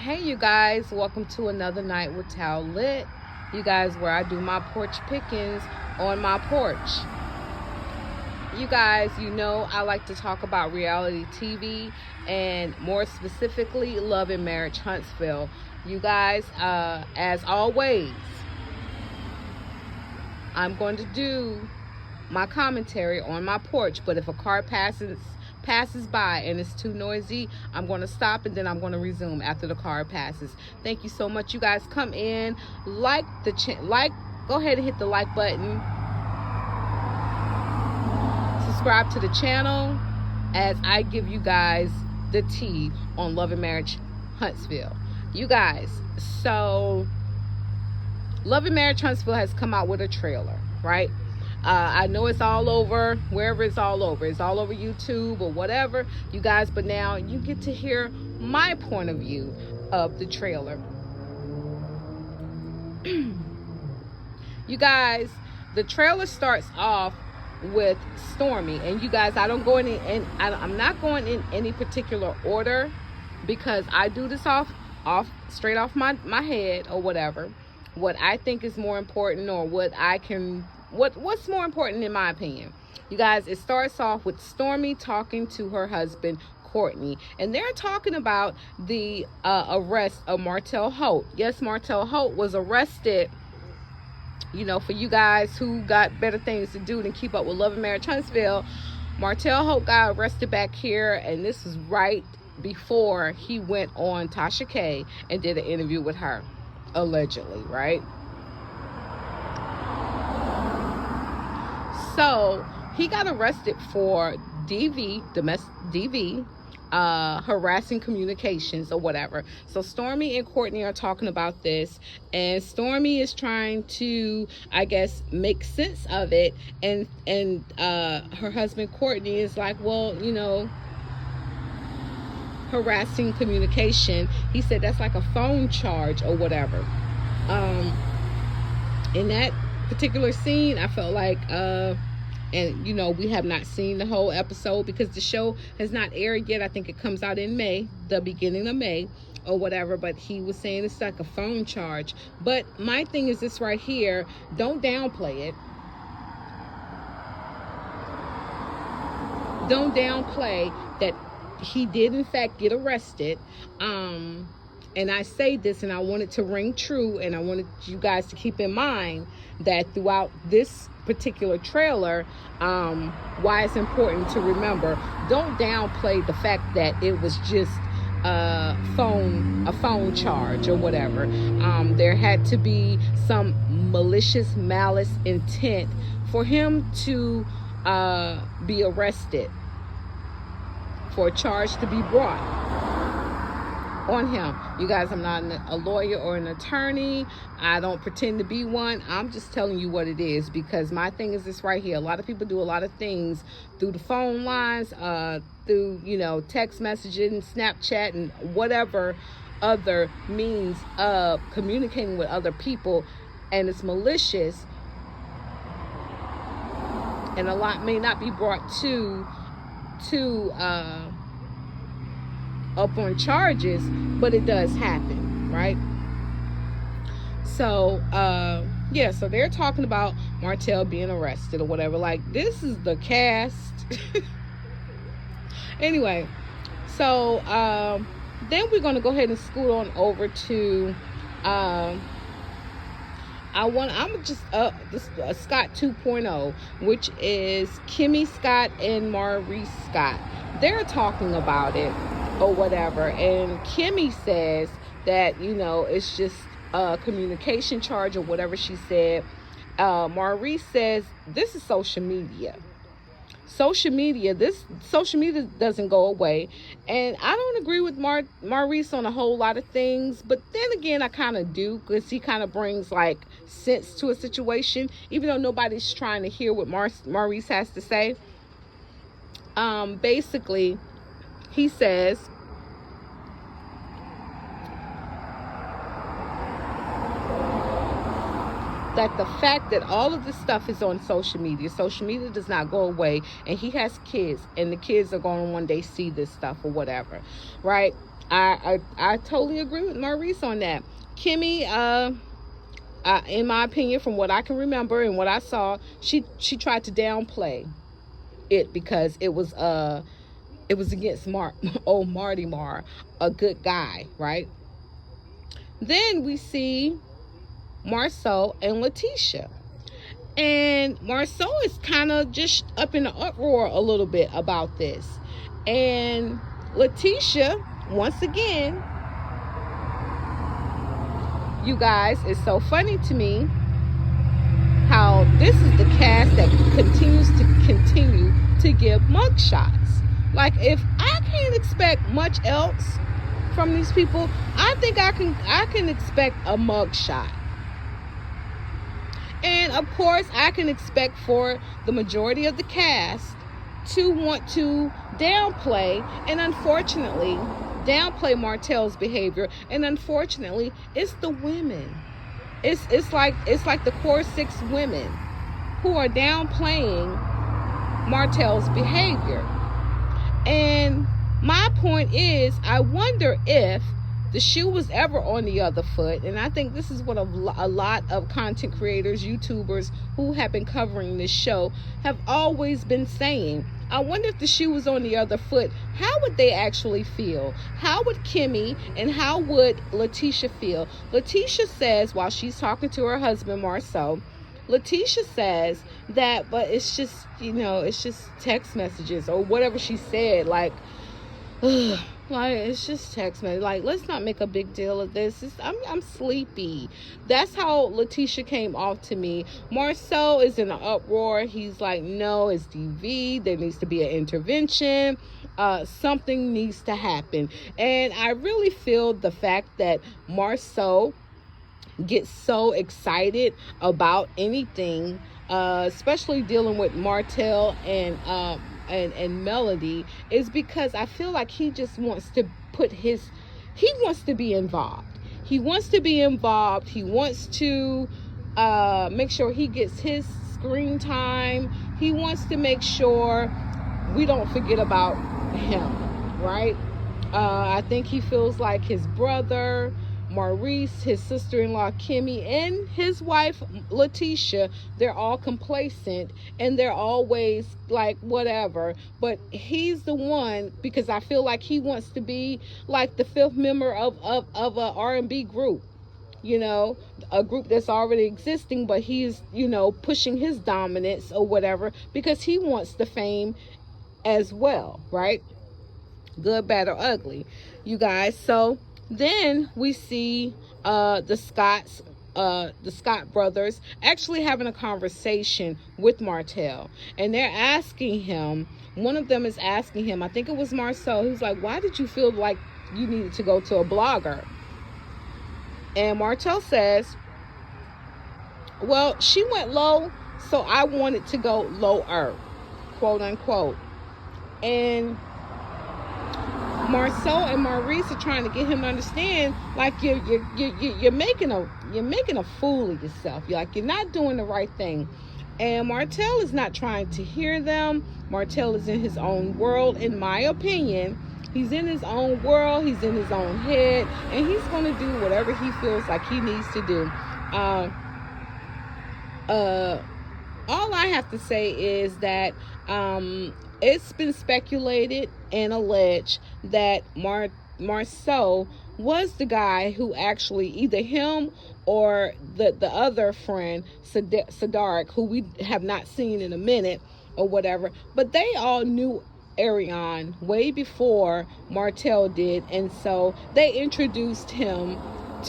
Hey you guys, welcome to another night with Tao Lit. You guys, where I do my porch pickings on my porch. You guys, you know I like to talk about reality TV and more specifically Love and Marriage Huntsville. You guys, as always, I'm going to do my commentary on my porch, but if a car passes by and it's too noisy, I'm going to stop and then I'm going to resume after the car passes. Thank you so much. You guys come in, go ahead and hit the like button, subscribe to the channel as I give you guys the tea on Love and Marriage Huntsville. You guys, so Love and Marriage Huntsville has come out with a trailer, right? I know it's all over, wherever it's all over. It's all over YouTube or whatever, you guys. But now you get to hear my point of view of the trailer. You guys, the trailer starts off with Stormy. And you guys, I'm not going in any particular order because I do this straight off my head or whatever. What I think is more important, or what's more important in my opinion. You guys, it starts off with Stormy talking to her husband Courtney, and they're talking about the arrest of Martell Holt. Yes, Martell Holt was arrested. You know, for you guys who got better things to do than keep up with Love and Marriage Huntsville, Martell Holt got arrested back here, and this is right before he went on Tasha K and did an interview with her, allegedly, right? So he got arrested for DV, harassing communications or whatever. So Stormy and Courtney are talking about this, and Stormy is trying to, I guess, make sense of it, and her husband Courtney is like, well, you know, harassing communication, he said that's like a phone charge or whatever. In that particular scene, I felt like and you know, we have not seen the whole episode because the show has not aired yet. I think it comes out in May, the beginning of May or whatever, but he was saying it's like a phone charge. But my thing is this right here, don't downplay it. Don't downplay that he did in fact get arrested. And I say this, and I want it to ring true, and I wanted you guys to keep in mind that throughout this particular trailer, why it's important to remember, don't downplay the fact that it was just a phone charge or whatever. There had to be some malicious malice intent for him to be arrested, for a charge to be brought on him. You guys, I'm not a lawyer or an attorney. I don't pretend to be one. I'm just telling you what it is, because my thing is this right here. A lot of people do a lot of things through the phone lines, through, you know, text messaging, Snapchat, and whatever other means of communicating with other people, and it's malicious, and a lot may not be brought to up on charges, but it does happen, right? So yeah, so they're talking about Martell being arrested or whatever. Like, this is the cast. Anyway, so then we're going to go ahead and scoot on over to I'm just Scott 2.0, which is Kimmy Scott and Maurice Scott. They're talking about it or whatever, and Kimmy says that, you know, it's just a communication charge or whatever she said. Maurice says this is social media. This social media doesn't go away, and I don't agree with Maurice on a whole lot of things, but then again I kind of do, because he kind of brings like sense to a situation, even though nobody's trying to hear what Maurice has to say. Basically, he says that the fact that all of this stuff is on social media does not go away, and he has kids, and the kids are going to one day see this stuff or whatever, right? I totally agree with Maurice on that. Kimmy, in my opinion, from what I can remember and what I saw, she tried to downplay it because it was against Marty Marr, a good guy, right? Then we see Marceau and Letitia. And Marceau is kind of just up in the uproar a little bit about this. And Letitia, once again, you guys, it's so funny to me how this is the cast that continues to give mugshots. Like, if I can't expect much else from these people, I think I can expect a mugshot. And of course, I can expect for the majority of the cast to want to downplay, and unfortunately, downplay Martell's behavior. And unfortunately, it's the women. It's like the core 6 women who are downplaying Martell's behavior. And my point is, I wonder if the shoe was ever on the other foot. And I think this is what a lot of content creators, YouTubers who have been covering this show have always been saying. I wonder if the shoe was on the other foot, how would they actually feel? How would Kimmy and how would Letitia feel? Letitia says, while she's talking to her husband, Marceau, Letitia says that, but it's just, it's just text messages or whatever she said, like, like, it's just text message. Like, let's not make a big deal of this. I'm sleepy. That's how Letitia came off to me. Marceau is in an uproar. He's like, no, it's DV. There needs to be an intervention. Something needs to happen. And I really feel the fact that Marceau gets so excited about anything, especially dealing with Martell and Melody, is because I feel like he just wants to he wants to be involved. He wants to be involved. He wants to make sure he gets his screen time. He wants to make sure we don't forget about him, right? I think he feels like his brother Maurice, his sister-in-law Kimmy, and his wife Letitia, they're all complacent and they're always like whatever, but he's the one, because I feel like he wants to be like the 5th member of a R&B group, a group that's already existing, but he's pushing his dominance or whatever because he wants the fame as well, right? Good, bad, or ugly, you guys. So then we see the Scott brothers actually having a conversation with Martell, and they're asking him, one of them is asking him, I think it was Marceau, who's like, why did you feel like you needed to go to a blogger? And Martell says, well, she went low, so I wanted to go lower, quote unquote. And Marceau and Maurice are trying to get him to understand, like, you're making a fool of yourself. You're not doing the right thing. And Martell is not trying to hear them. Martell is in his own world, in my opinion. He's in his own world. He's in his own head, and he's going to do whatever he feels like he needs to do. All I have to say is that it's been speculated and alleged that Marceau was the guy who actually, either him or the other friend, Sadark, who we have not seen in a minute or whatever, but they all knew Ariane way before Martell did, and so they introduced him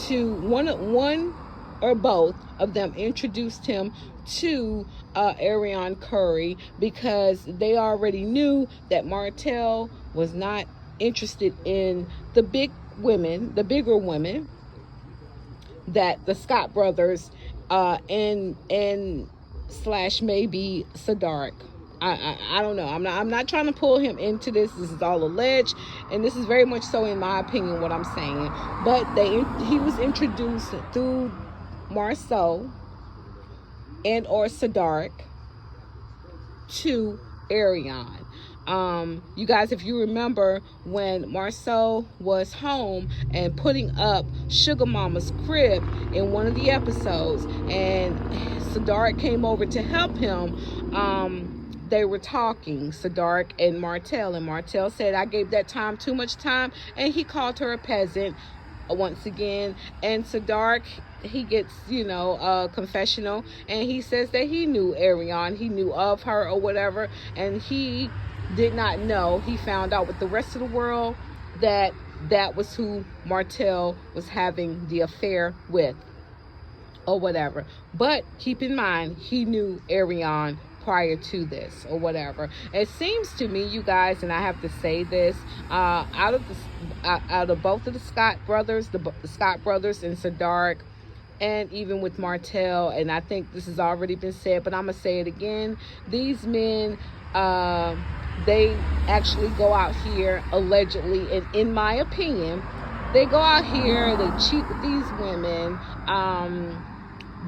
to one or both of them introduced him to Ariane Curry, because they already knew that Martell was not interested in the bigger women that the Scott brothers and / maybe Sadark. I don't know. I'm not trying to pull him into this. This is all alleged, and this is very much so, in my opinion, what I'm saying. But he was introduced through Marceau and or Sadark to Arion. You guys, if you remember when Marcel was home and putting up Sugar Mama's crib in one of the episodes, and Sadark came over to help him, they were talking, Sadark and Martel said, I gave that time too much time, and he called her a peasant once again. And Sadark, he gets, a confessional, and he says that he knew Arion, he knew of her or whatever, and he did not know. He found out with the rest of the world that that was who Martel was having the affair with or whatever. But keep in mind, he knew Arion prior to this or whatever. It seems to me, you guys, and I have to say this, out of both of the Scott brothers, the Scott brothers and Sadark, and even with Martel, and I think this has already been said, but I'm gonna say it again, these men, they actually go out here allegedly, and in my opinion, they go out here, they cheat with these women,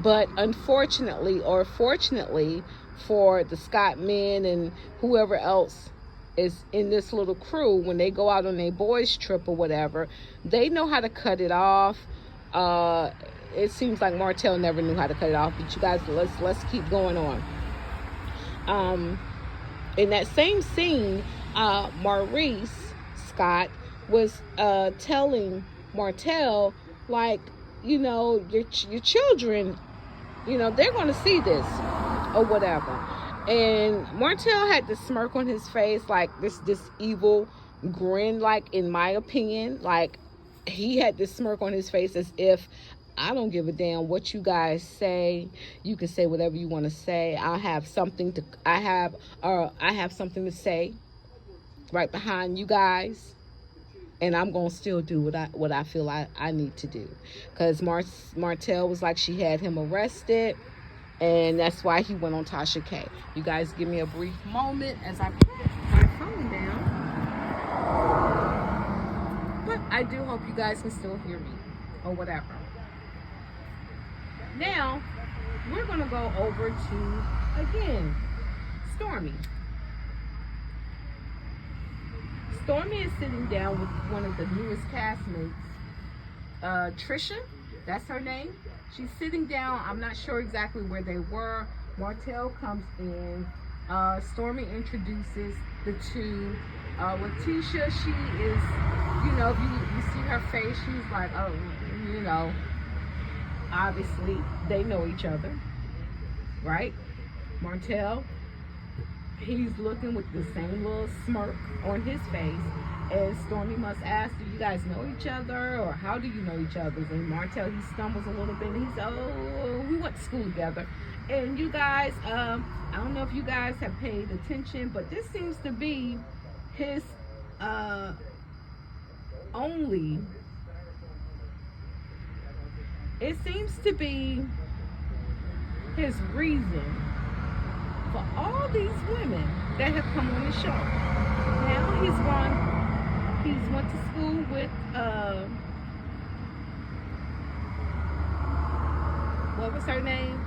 but unfortunately or fortunately for the Scott men and whoever else is in this little crew, when they go out on their boys trip or whatever, they know how to cut it off. It seems like Martel never knew how to cut it off, but you guys, let's keep going on. In that same scene, Maurice Scott was telling Martel, like, your children, they're going to see this or whatever. And Martel had this smirk on his face, like this evil grin, like, in my opinion, like he had this smirk on his face as if, I don't give a damn what you guys say. You can say whatever you want to say. I have something to say right behind you guys, and I'm gonna still do what I feel I need to do. Because Martel was like, she had him arrested, and that's why he went on Tasha K. You guys give me a brief moment as I put my phone down. But I do hope you guys can still hear me or whatever. Now, we're going to go over to, again, Stormy. Stormy is sitting down with one of the newest castmates, Trisha, that's her name. She's sitting down. I'm not sure exactly where they were. Martel comes in. Stormy introduces the two. Letitia, she is, if you see her face, she's like, oh, obviously they know each other, right? Martel, he's looking with the same little smirk on his face, and Stormy must ask, do you guys know each other, or how do you know each other? And Martel, he stumbles a little bit, and he says, oh, we went to school together. And you guys, I don't know if you guys have paid attention, but this seems to be his it seems to be his reason for all these women that have come on the show. Now he's went to school with what was her name?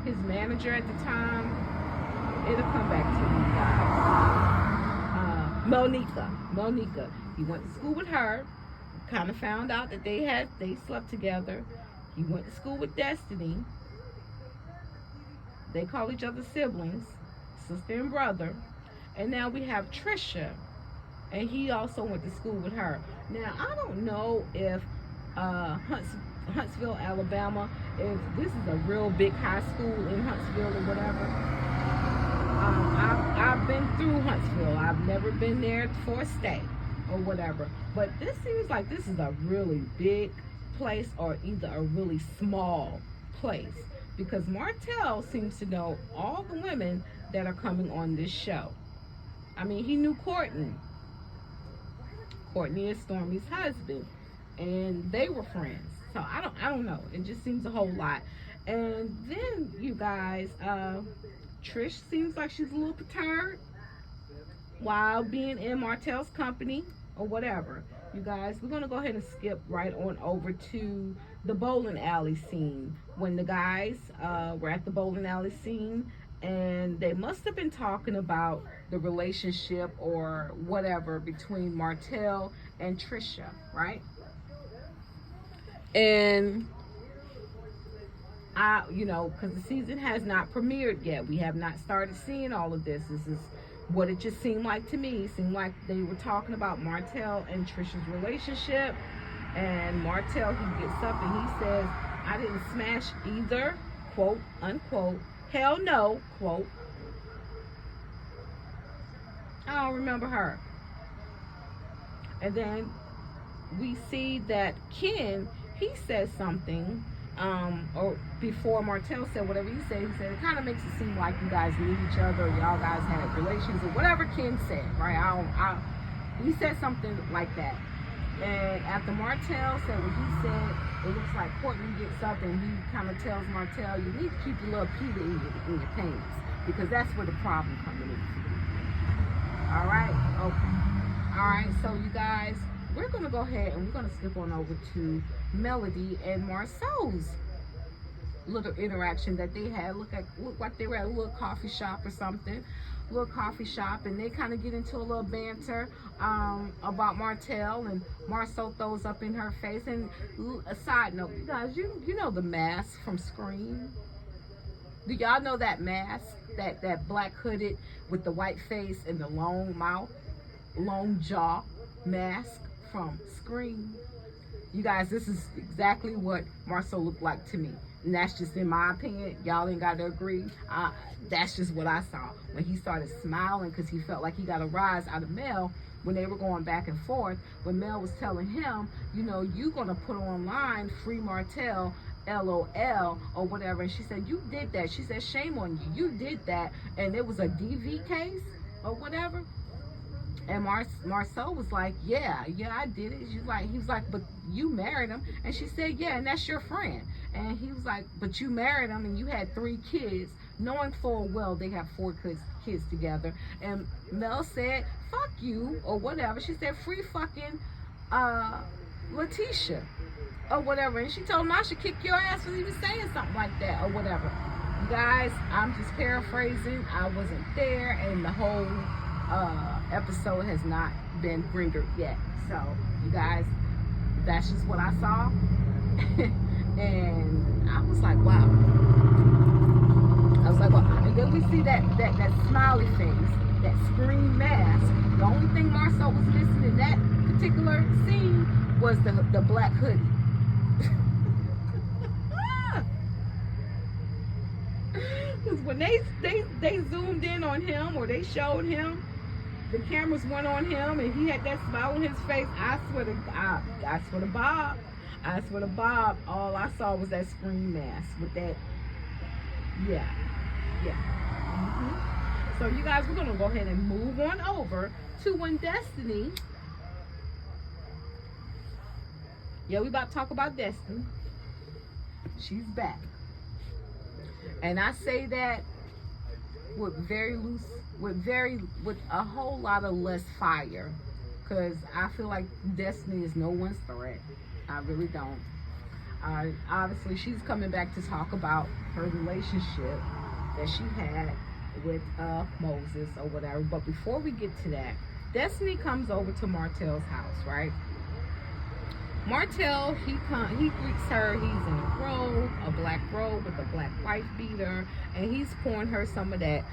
His manager at the time. It'll come back to you guys. Monica. He went to school with her. Kind of found out that they slept together. He went to school with Destiny. They call each other siblings, sister and brother. And now we have Trisha, and he also went to school with her. Now, I don't know if Huntsville, Alabama, if this is a real big high school in Huntsville or whatever. I've been through Huntsville. I've never been there for a stay or whatever. But this seems like this is a really big place or either a really small place, because Martel seems to know all the women that are coming on this show. I mean, he knew Courtney. Courtney is Stormy's husband, and they were friends. So I don't know. It just seems a whole lot. And then you guys, Trish seems like she's a little perturbed while being in Martel's company or whatever. You guys, we're going to go ahead and skip right on over to the bowling alley scene. When the guys were at the bowling alley scene, and they must have been talking about the relationship or whatever between Martell and Trisha, right? And because the season has not premiered yet. We have not started seeing all of this. This is what it just seemed like to me. It seemed like they were talking about Martell and Trisha's relationship. And Martell, he gets up and he says, I didn't smash either, quote, unquote. Hell no, quote. I don't remember her. And then we see that Ken, he says something, or before Martell said whatever he said it kind of makes it seem like you guys knew each other, or y'all guys had relations, or whatever Ken said, right? He said something like that. And after Martell said what he said, it looks like Courtney gets up and he kind of tells Martell, you need to keep your little Peter in your pants, because that's where the problem coming in. All right? Okay. All right, so you guys, we're going to go ahead and we're going to skip on over to Melody and Marcel's little interaction that they had. Looked like they were at a little coffee shop or something. And they kind of get into a little banter about Martell, and Marcel throws up in her face. And a side note, you guys, you know the mask from Scream? Do y'all know that mask? That black hooded with the white face and the long mouth, long jaw mask from Scream? You guys, this is exactly what Marcel looked like to me. And that's just in my opinion. Y'all ain't got to agree. That's just what I saw. When he started smiling because he felt like he got a rise out of Mel when they were going back and forth. When Mel was telling him, you going to put online Free Martell, LOL, or whatever. And she said, you did that. She said, shame on you. You did that. And it was a DV case or whatever. And Marcel was like, yeah, I did it. He was like, but you married him. And she said, yeah, and that's your friend. And he was like, but you married him and you had 3 kids, knowing full well they have 4 kids together. And Mel said, fuck you, or whatever. She said, free fucking Letitia, or whatever. And she told him, I should kick your ass for even saying something like that, or whatever. You guys, I'm just paraphrasing. I wasn't there, and the whole episode has not been rendered yet. So, you guys, that's just what I saw. And I was like, wow. And then we see that smiley face, that Scream mask. The only thing Marcel was missing in that particular scene was the black hoodie. Because when they zoomed in on him, or they showed him, the cameras went on him and he had that smile on his face. I swear to Bob, all I saw was that Scream mask with that. Yeah. So you guys, we're gonna go ahead and move on over to when Destiny. Yeah, we about to talk about Destiny. She's back, and I say that with a whole lot of less fire, because I feel like Destiny is no one's threat. I really don't. Obviously, she's coming back to talk about her relationship that she had with Moses or whatever. But before we get to that, Destiny comes over to Martell's house, right? Martell, he greets her. He's in a robe, a black robe with a black wife beater, and he's pouring her some of that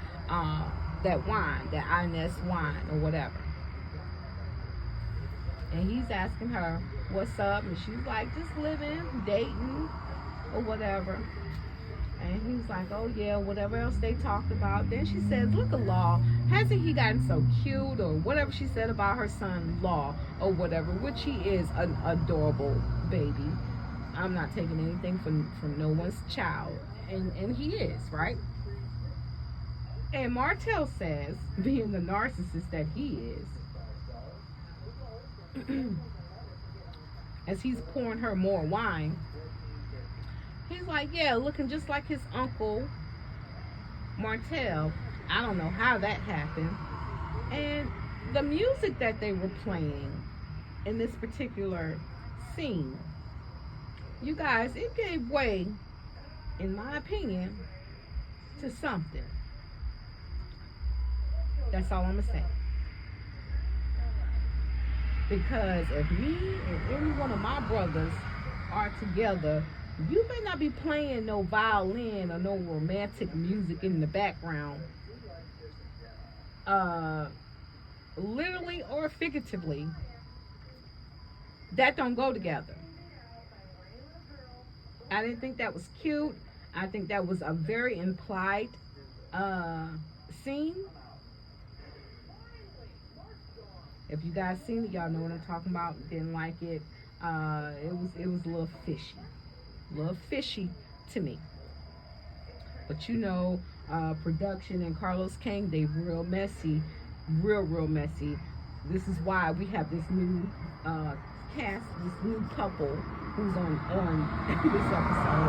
wine, that Inez wine or whatever. And he's asking her, what's up? And she's like, just living, dating, or whatever. And he's like, oh yeah, whatever else they talked about. Then she says, look at Law, hasn't he gotten so cute? Or whatever she said about her son Law, or whatever, which he is an adorable baby. I'm not taking anything from no one's child. And he is, right? And Martell says, being the narcissist that he is, as he's pouring her more wine, he's like, yeah, looking just like his uncle Martell. I don't know how that happened. And the music that they were playing in this particular scene, you guys, it gave way, in my opinion, to something. That's all I'm gonna say. Because if me and any one of my brothers are together, you may not be playing no violin or no romantic music in the background, literally or figuratively. That don't go together. I didn't think that was cute. I think that was a very implied scene. If you guys seen it, y'all know what I'm talking about. Didn't like it. It was a little fishy to me. But you know, production and Carlos King, they real messy, real messy. This is why we have this new cast, this new couple who's on this episode,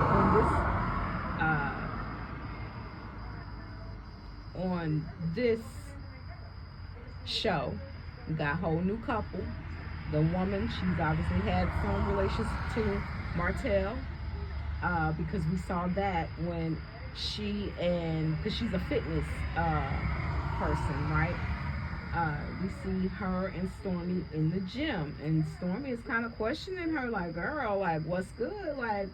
on this show. We got a whole new couple. The woman, she's obviously had some relations to Martell, because we saw that when because she's a fitness person, right? We see her and Stormy in the gym, and Stormy is kind of questioning her, like, girl, like, what's good? Like,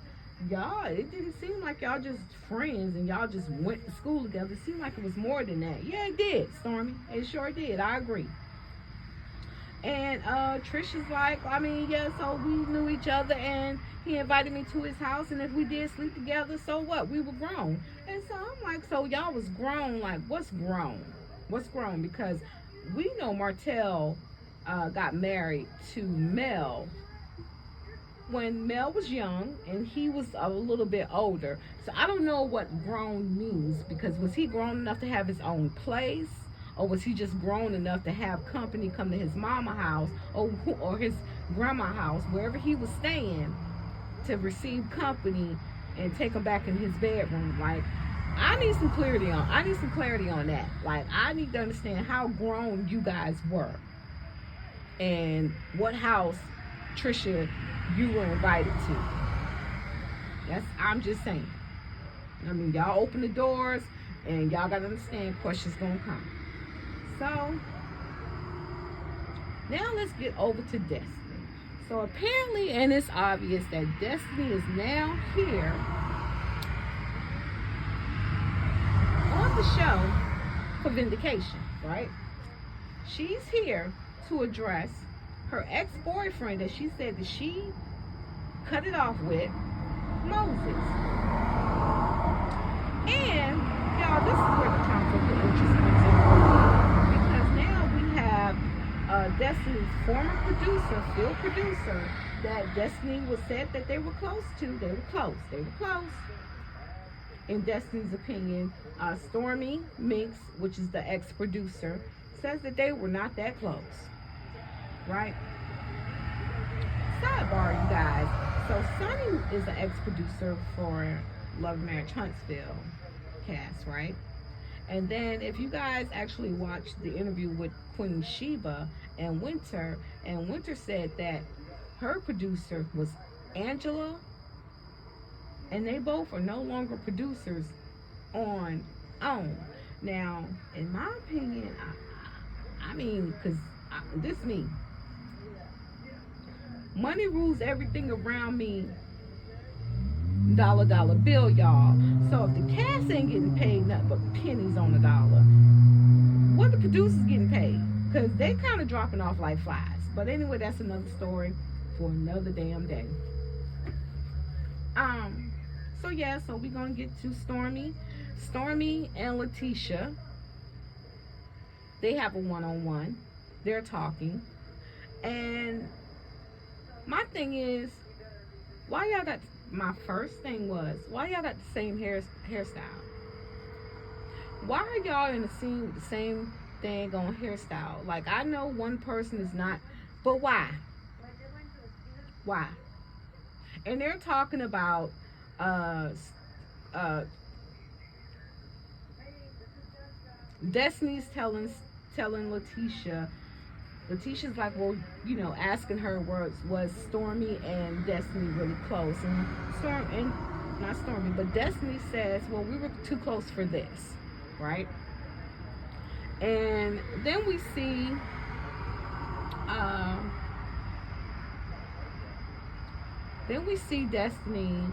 y'all, it didn't seem like y'all just friends and y'all just went to school together. It seemed like it was more than that. Yeah, it did, Stormy. It sure did. I agree. And Trisha's like, I mean, yeah, so we knew each other and he invited me to his house, and if we did sleep together, so what? We were grown. And so I'm like, so y'all was grown, like, what's grown? What's grown? Because we know Martell got married to Mel when Mel was young and he was a little bit older. So I don't know what grown means, because was he grown enough to have his own place? Or was he just grown enough to have company come to his mama house or his grandma house, wherever he was staying, to receive company and take him back in his bedroom? Like, I need some clarity on that. Like, I need to understand how grown you guys were and what house, Trisha, you were invited to. I'm just saying. I mean, y'all open the doors and y'all gotta understand questions gonna come. So now let's get over to Destiny. So apparently, and it's obvious that Destiny is now here on the show for vindication, right? She's here to address her ex-boyfriend that she said that she cut it off with, Moses. And y'all, this is where the conflict of interest comes in. Destiny's former producer, field producer, that Destiny was said that they were close to. They were close. In Destiny's opinion, Stormy Minx, which is the ex-producer, says that they were not that close. Right? Sidebar, you guys. So Sonny is an ex-producer for Love and Marriage Huntsville cast, right? And then if you guys actually watched the interview with Queen Sheba and Winter said that her producer was Angela, and they both are no longer producers on OWN. Now, in my opinion, I mean, because this me. Money rules everything around me. Dollar bill, y'all. So if the cast ain't getting paid nothing but pennies on the dollar, what the producers getting paid? Because they kind of dropping off like flies. But anyway, that's another story for another damn day. So yeah, so we're gonna get to Stormy and Letitia. They have a one-on-one. They're talking, and my thing is, why y'all got? My first thing was, why y'all got the same hairstyle? Why are y'all in the scene with the same thing on hairstyle? Like, I know one person is not, but why? Why? And they're talking about Destiny's telling Letitia Letitia's like, well, you know, asking her was Stormy and Destiny really close, and not Stormy, but Destiny says, well, we were too close for this, right? And then we see Destiny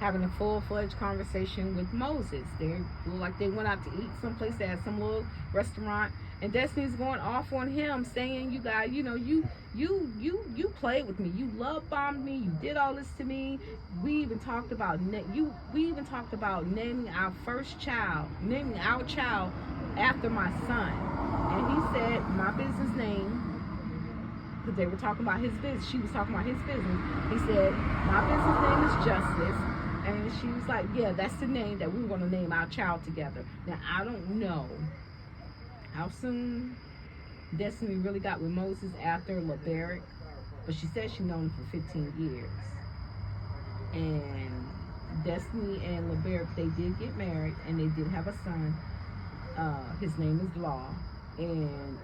having a full-fledged conversation with Moses. They look like they went out to eat someplace. They had some little restaurant, and Destiny's going off on him, saying, "You guys, you know, you played with me. You love bombed me. You did all this to me. We even talked about naming our first child, naming our child after my son." And he said, "My business name." Because they were talking about his business. She was talking about his business. He said, "My business name is Justice." And she was like, "Yeah, that's the name that we were going to name our child together." Now, I don't know how soon Destiny really got with Moses after LeBaric, but she said she known him for 15 years. And Destiny and LeBaric, they did get married, and they did have a son. His name is Law. And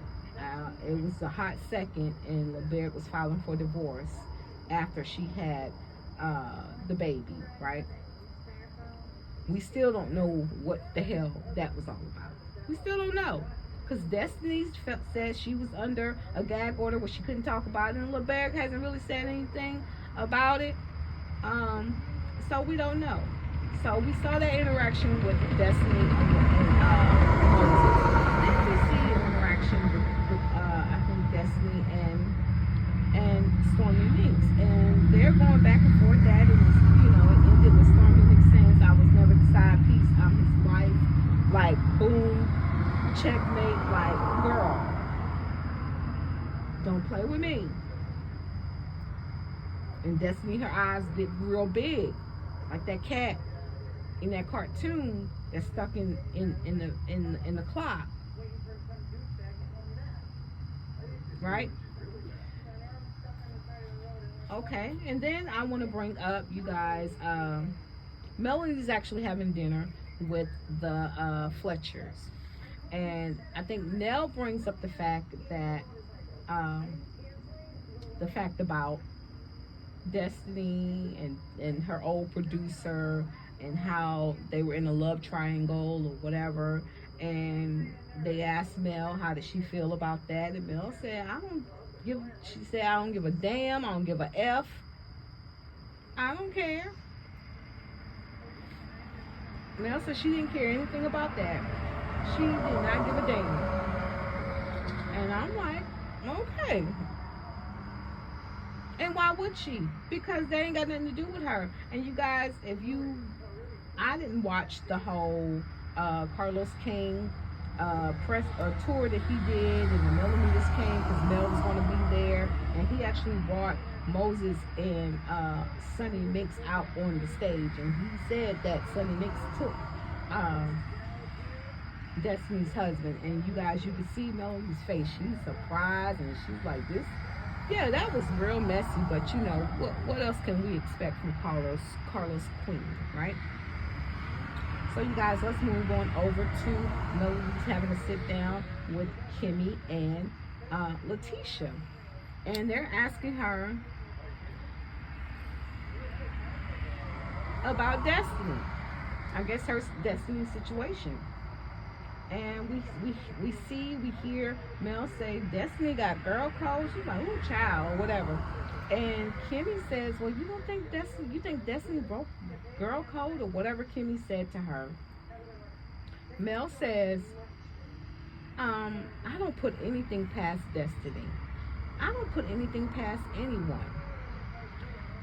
it was a hot second, and LeBaric was filing for divorce after she had the baby, right? We still don't know what the hell that was all about. We still don't know, because Destiny said she was under a gag order where she couldn't talk about it, and LeBaric hasn't really said anything about it, so we don't know. So we saw that interaction with Destiny and Moses. We see an interaction with I think Destiny and Stormy Minks, and they're going back and forth. That it was, you know, it ended with Stormy Minks saying, "I was never the side piece. I'm his wife." Like, boom, checkmate. Like, girl, don't play with me. And Destiny, her eyes get real big, like that cat in that cartoon that's stuck in the clock, right? Okay, and then I want to bring up, you guys, Melody's actually having dinner with the Fletchers, and I think Nell brings up the fact that about Destiny and her old producer, and how they were in a love triangle or whatever. And they asked Mel, how did she feel about that? And Mel said, she said, "I don't give a damn. I don't give a F. I don't care." Mel said she didn't care anything about that. She did not give a damn. And I'm like, okay. And why would she? Because they ain't got nothing to do with her. And you guys, I didn't watch the whole Carlos King press tour that he did, and the Millimeters came because Mel was going to be there, and he actually brought Moses and Sonny Mix out on the stage, and he said that Sonny Mix took Destiny's husband. And you guys, you could see Melody's face. She's surprised, and she's like, "This, yeah, that was real messy, but you know, what else can we expect from Carlos Queen, right?" So you guys, let's move on over to Melody's having a sit down with Kimmy and Letitia, and they're asking her about Destiny. I guess her Destiny's situation. And we hear Mel say, "Destiny got girl code." She's like, "Ooh, child," or whatever. And Kimmy says, "Well, you think Destiny broke girl code," or whatever Kimmy said to her. Mel says, "I don't put anything past Destiny. I don't put anything past anyone."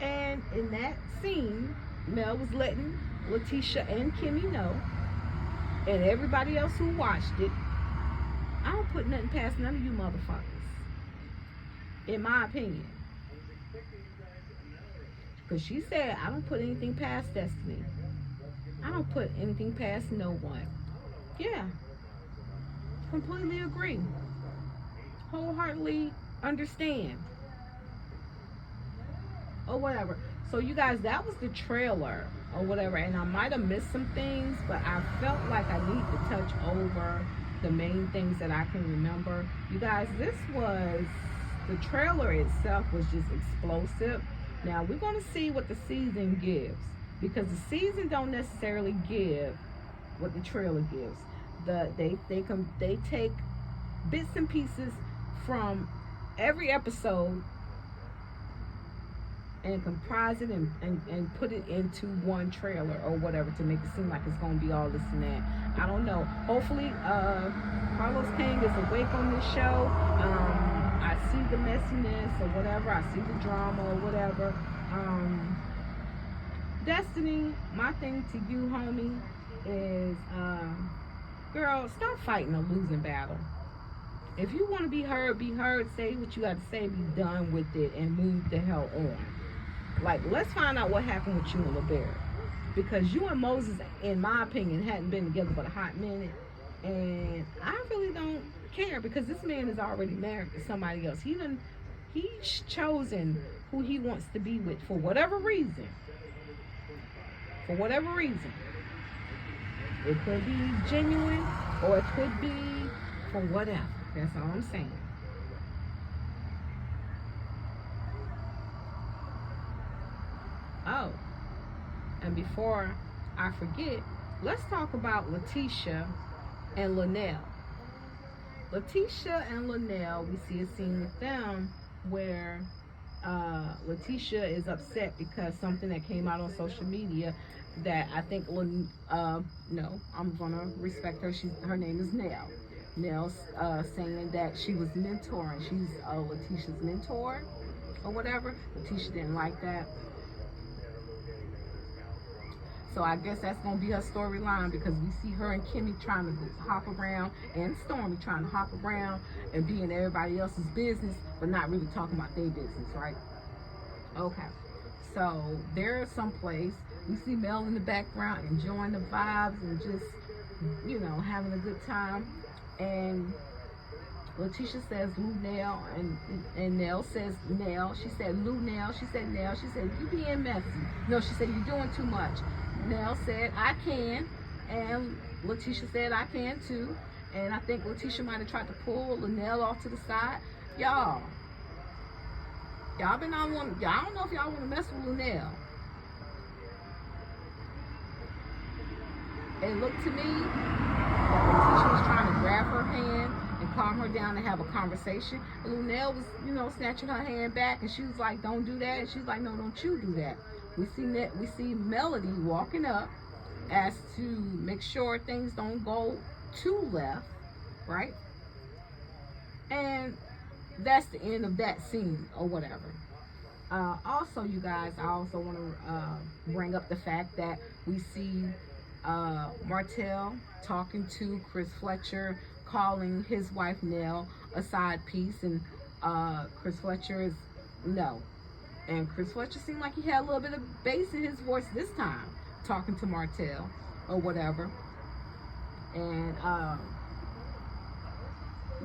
And in that scene, Mel was letting Letitia and Kimmy know, and everybody else who watched it, "I don't put nothing past none of you motherfuckers, in my opinion." Because she said, "I don't put anything past Destiny. I don't put anything past no one." Yeah, completely agree. Wholeheartedly understand. Or whatever. So you guys, that was the trailer or whatever, and I might have missed some things, but I felt like I need to touch over the main things that I can remember. You guys, the trailer itself was just explosive. Now we're going to see what the season gives, because the season don't necessarily give what the trailer gives. They take bits and pieces from every episode and comprise it and put it into one trailer or whatever to make it seem like it's going to be all this and that. I don't know. Hopefully Carlos King is awake on this show. I see the messiness or whatever. I see the drama or whatever. Destiny, my thing to you, homie, is girl, stop fighting a losing battle. If you want to be heard, say what you got to say, be done with it, and move the hell on. Like, let's find out what happened with you and LeBaron. Because you and Moses, in my opinion, hadn't been together but a hot minute. And I really don't care, because this man is already married to somebody else. He's chosen who he wants to be with for whatever reason. For whatever reason. It could be genuine, or it could be for whatever. That's all I'm saying. Oh, and before I forget, let's talk about Letitia and Linnell. Letitia and Linnell, we see a scene with them where Letitia is upset because something that came out on social media that I think, no, I'm gonna respect her. Her name is Nell. Nell's saying that she was mentoring. She's Letitia's mentor or whatever. Letitia didn't like that. So I guess that's going to be her storyline, because we see her and Kimmy trying to hop around, and Stormy trying to hop around and be in everybody else's business, but not really talking about their business, right? Okay. So they're someplace. We see Mel in the background enjoying the vibes and just, having a good time. And Letitia says Lou Nell, and Nell says Nell. She said Lou Nell. She said Nell. She said, you being messy. No, she said, you're doing too much. Nell said, I can. And Letitia said, I can too. And I think Letitia might have tried to pull Linnell off to the side. Y'all been on one. I don't know if y'all want to mess with Linnell. It looked to me that Letitia was trying to grab her hand and calm her down and have a conversation. And Linnell was, snatching her hand back, and she was like, don't do that. And she's like, no, don't you do that. We see Melody walking up as to make sure things don't go too left, right? And that's the end of that scene or whatever. Also, you guys, I also want to bring up the fact that we see Martell talking to Chris Fletcher, calling his wife Nell a side piece, and Chris Fletcher is no. And Chris Fletcher seemed like he had a little bit of bass in his voice this time, talking to Martell or whatever. And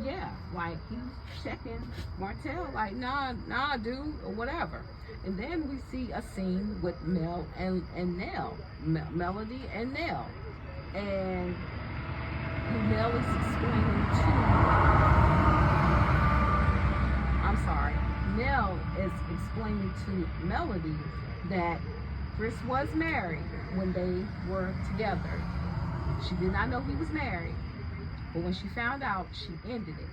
yeah, like he's checking Martell, like nah, dude, or whatever. And then we see a scene with Mel and Nell, Melody and Nell, and Nell is explaining Nell is explaining to Melody that Chris was married when they were together. She did not know he was married, but when she found out, she ended it.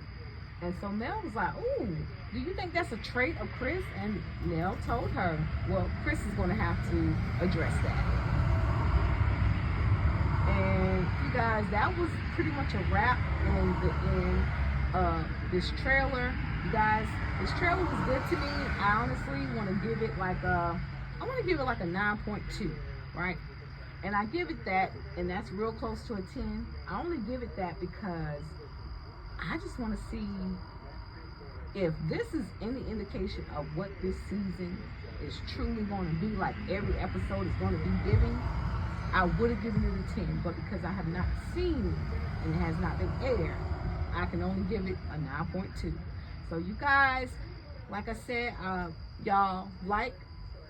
And so Mel was like, ooh, do you think that's a trait of Chris? And Nell told her, well, Chris is going to have to address that. And you guys, that was pretty much a wrap in the end of this trailer. You guys, this trailer was good to me. I honestly want to give it like a 9.2, right? And I give it that, and that's real close to a 10. I only give it that because I just want to see if this is any indication of what this season is truly going to be, like every episode is going to be giving. I would have given it a 10, but because I have not seen it and it has not been aired, I can only give it a 9.2. So you guys, like I said, y'all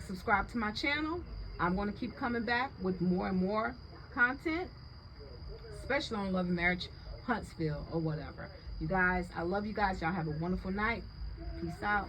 subscribe to my channel. I'm going to keep coming back with more and more content, especially on Love and Marriage. Huntsville or whatever. You guys, I love you guys. Y'all have a wonderful night. Peace out.